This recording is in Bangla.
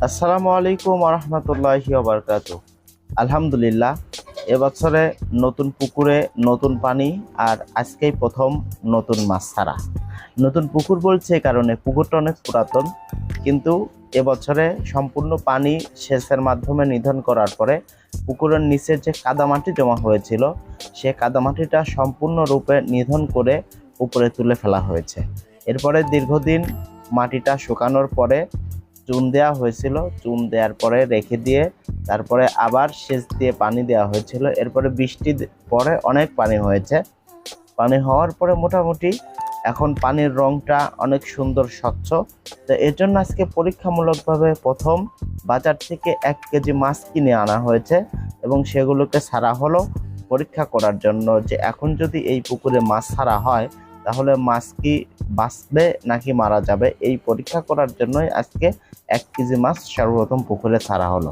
আসসালামু আলাইকুম রহমতুল্লাহি ওয়াবারাকাতুহু। আলহামদুলিল্লাহ, এবছরে নতুন পুকুরে নতুন পানি, আর আজকেই প্রথম নতুন মাছ ছাড়া। নতুন পুকুর বলছে এই কারণে, পুকুরটা অনেক পুরাতন, কিন্তু এবছরে সম্পূর্ণ পানি সেচের মাধ্যমে নিধন করার পরে পুকুরের নিচে যে কাদামাটি জমা হয়েছিল, সে কাদামাটিটা সম্পূর্ণরূপে নিধন করে উপরে তুলে ফেলা হয়েছে। এরপরে দীর্ঘদিন মাটিটা শুকানোর পরে চুন দেওয়া হয়েছিল, চুন দেওয়ার পরে রেখে দিয়ে তারপরে আবার সেচ দিয়ে পানি দেওয়া হয়েছিল। এরপরে বৃষ্টি পরে অনেক পানি হয়েছে। পানি হওয়ার পরে মোটামুটি এখন পানির রংটা অনেক সুন্দর স্বচ্ছ। তো এর জন্য আজকে পরীক্ষামূলকভাবে প্রথম বাজার থেকে 1 কেজি মাছ কিনে আনা হয়েছে এবং সেগুলোকে ছাড়া হলো পরীক্ষা করার জন্য যে এখন যদি এই পুকুরে মাছ ছাড়া হয় তাহলে মাছ কি বাঁচবে নাকি মারা যাবে। এই পরীক্ষা করার জন্যই আজকে 1 কেজি মাছ সর্বপ্রথম পুকুরে ছাড়া হলো।